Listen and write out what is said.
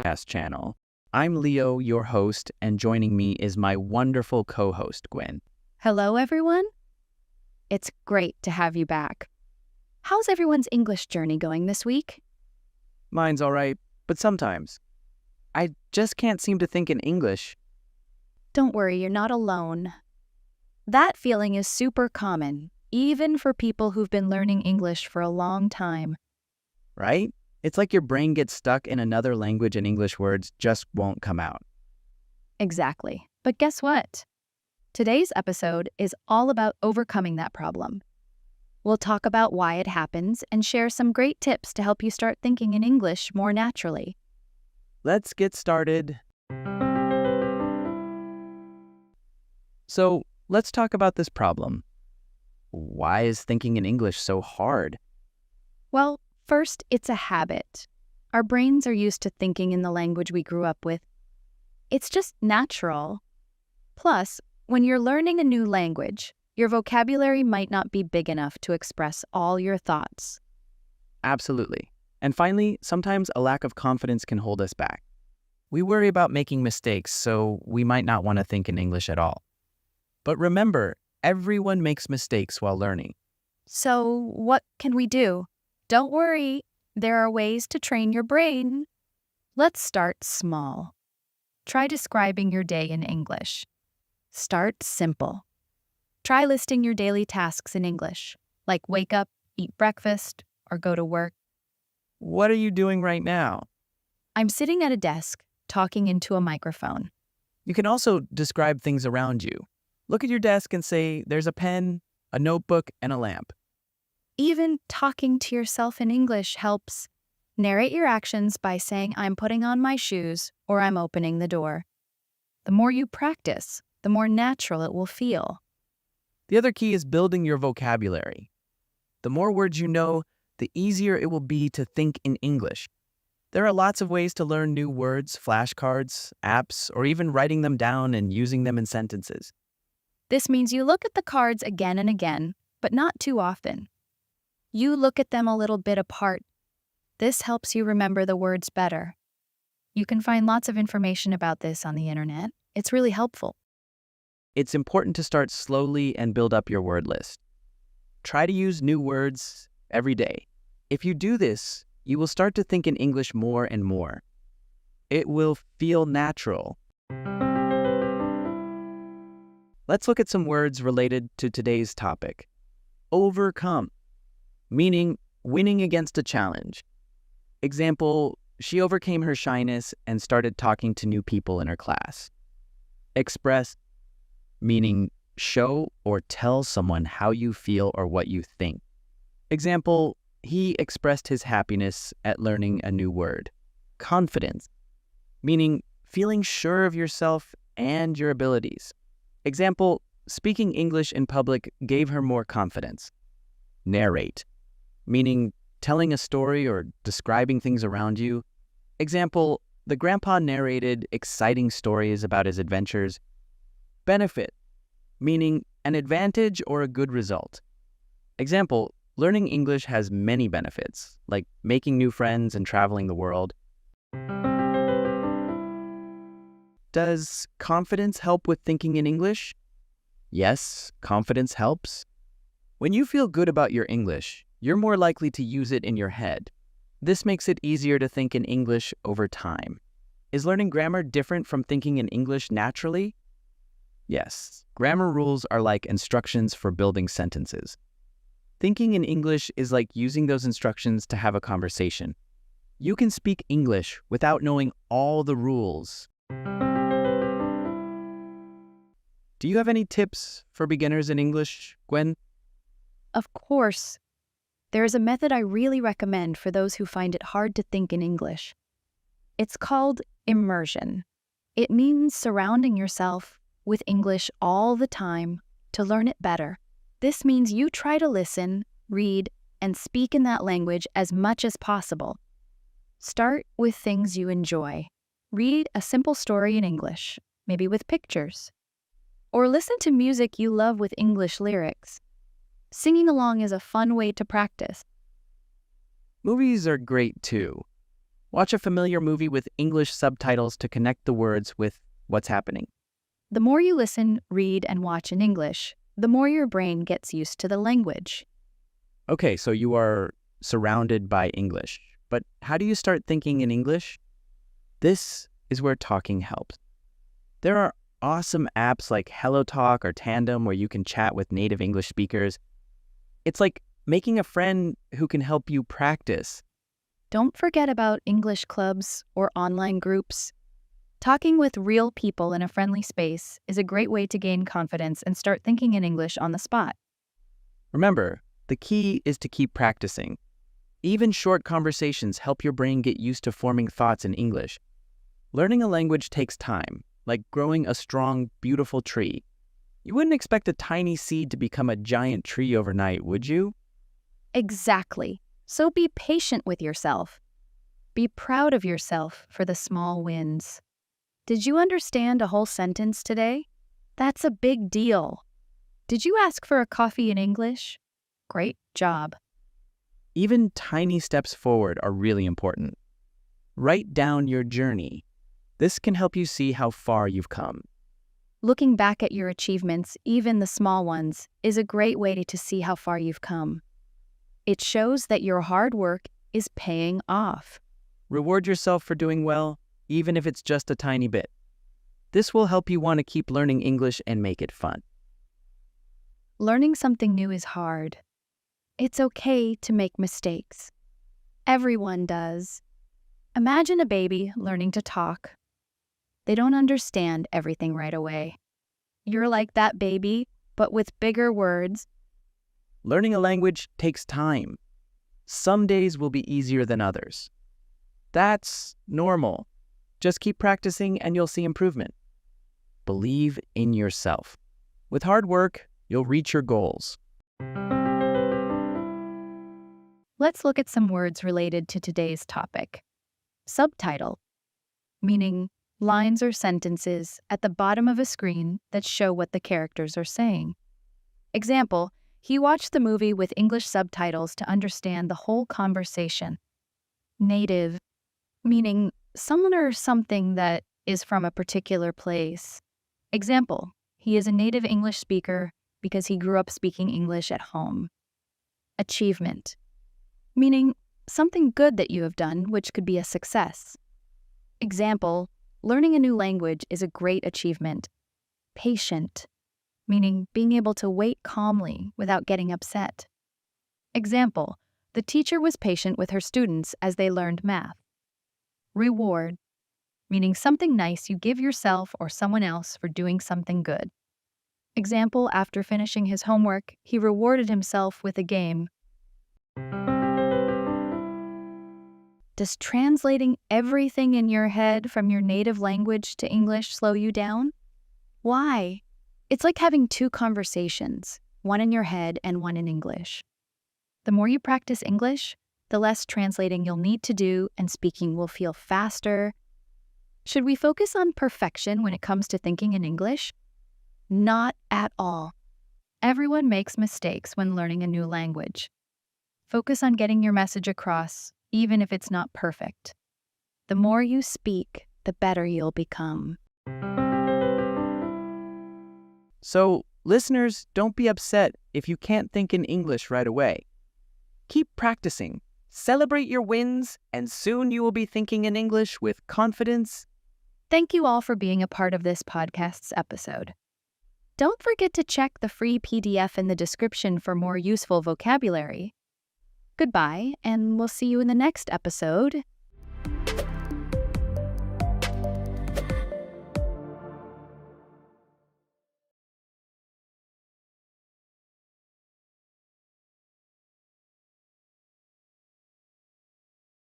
podcast channel. I'm Leo, your host, and joining me is my wonderful co-host, Gwen. Hello, everyone. It's great to have you back. How's everyone's English journey going this week? Mine's all right, but sometimes I just can't seem to think in English. Don't worry, you're not alone. That feeling is super common, even for people who've been learning English for a long time. Right? It's like your brain gets stuck in another language and English words just won't come out. Exactly. But guess what? Today's episode is all about overcoming that problem. We'll talk about why it happens and share some great tips to help you start thinking in English more naturally. Let's get started. So, let's talk about this problem. Why is thinking in English so hard? Well, first, it's a habit. Our brains are used to thinking in the language we grew up with. It's just natural. Plus, when you're learning a new language, your vocabulary might not be big enough to express all your thoughts. Absolutely. And finally, sometimes a lack of confidence can hold us back. We worry about making mistakes, so we might not want to think in English at all. But remember, everyone makes mistakes while learning. So, what can we do? Don't worry, there are ways to train your brain. Let's start small. Try describing your day in English. Start simple. Try listing your daily tasks in English, like wake up, eat breakfast, or go to work. What are you doing right now? I'm sitting at a desk, talking into a microphone. You can also describe things around you. Look at your desk and say, there's a pen, a notebook, and a lamp. Even talking to yourself in English helps. Narrate your actions by saying, I'm putting on my shoes or I'm opening the door. The more you practice, the more natural it will feel. The other key is building your vocabulary. The more words you know, the easier it will be to think in English. There are lots of ways to learn new words, flashcards, apps, or even writing them down and using them in sentences. This means you look at the cards again and again, but not too often. You look at them a little bit apart. This helps you remember the words better. You can find lots of information about this on the internet. It's really helpful. It's important to start slowly and build up your word list. Try to use new words every day. If you do this, you will start to think in English more and more. It will feel natural. Let's look at some words related to today's topic. Overcome, meaning winning against a challenge. Example, she overcame her shyness and started talking to new people in her class. Express, meaning show or tell someone how you feel or what you think. Example, he expressed his happiness at learning a new word. Confidence, meaning feeling sure of yourself and your abilities. Example, speaking English in public gave her more confidence. Narrate, meaning telling a story or describing things around you. Example, the grandpa narrated exciting stories about his adventures. Benefit, meaning an advantage or a good result. Example, learning English has many benefits, like making new friends and traveling the world. Does confidence help with thinking in English? Yes, confidence helps. When you feel good about your English, you're more likely to use it in your head. This makes it easier to think in English over time. Is learning grammar different from thinking in English naturally? Yes, grammar rules are like instructions for building sentences. Thinking in English is like using those instructions to have a conversation. You can speak English without knowing all the rules. Do you have any tips for beginners in English, Gwen? Of course. There is a method I really recommend for those who find it hard to think in English. It's called immersion. It means surrounding yourself with English all the time to learn it better. This means you try to listen, read, and speak in that language as much as possible. Start with things you enjoy. Read a simple story in English, maybe with pictures. Or listen to music you love with English lyrics. Singing along is a fun way to practice. Movies are great too. Watch a familiar movie with English subtitles to connect the words with what's happening. The more you listen, read, and watch in English, the more your brain gets used to the language. Okay, so you are surrounded by English. But how do you start thinking in English? This is where talking helps. There are awesome apps like HelloTalk or Tandem where you can chat with native English speakers. It's like making a friend who can help you practice. Don't forget about English clubs or online groups. Talking with real people in a friendly space is a great way to gain confidence and start thinking in English on the spot. Remember, the key is to keep practicing. Even short conversations help your brain get used to forming thoughts in English. Learning a language takes time, like growing a strong, beautiful tree. You wouldn't expect a tiny seed to become a giant tree overnight, would you? Exactly. So be patient with yourself. Be proud of yourself for the small wins. Did you understand a whole sentence today? That's a big deal. Did you ask for a coffee in English? Great job. Even tiny steps forward are really important. Write down your journey. This can help you see how far you've come. Looking back at your achievements, even the small ones, is a great way to see how far you've come. It shows that your hard work is paying off. Reward yourself for doing well, even if it's just a tiny bit. This will help you want to keep learning English and make it fun. Learning something new is hard. It's okay to make mistakes. Everyone does. Imagine a baby learning to talk. They don't understand everything right away. You're like that baby, but with bigger words. Learning a language takes time. Some days will be easier than others. That's normal. Just keep practicing and you'll see improvement. Believe in yourself. With hard work, you'll reach your goals. Let's look at some words related to today's topic. Subtitle, meaning lines or sentences at the bottom of a screen that show what the characters are saying. Example, he watched the movie with English subtitles to understand the whole conversation. Native, meaning someone or something that is from a particular place. Example, he is a native English speaker because he grew up speaking English at home. Achievement, meaning something good that you have done, which could be a success. Example, learning a new language is a great achievement. Patient, meaning being able to wait calmly without getting upset. Example, the teacher was patient with her students as they learned math. Reward, meaning something nice you give yourself or someone else for doing something good. Example, after finishing his homework, he rewarded himself with a game. Does translating everything in your head from your native language to English slow you down? Why? It's like having two conversations, one in your head and one in English. The more you practice English, the less translating you'll need to do and speaking will feel faster. Should we focus on perfection when it comes to thinking in English? Not at all. Everyone makes mistakes when learning a new language. Focus on getting your message across, even if it's not perfect. The more you speak, the better you'll become. So, listeners, don't be upset if you can't think in English right away. Keep practicing, celebrate your wins, and soon you will be thinking in English with confidence. Thank you all for being a part of this podcast's episode. Don't forget to check the free PDF in the description for more useful vocabulary. Goodbye, and we'll see you in the next episode.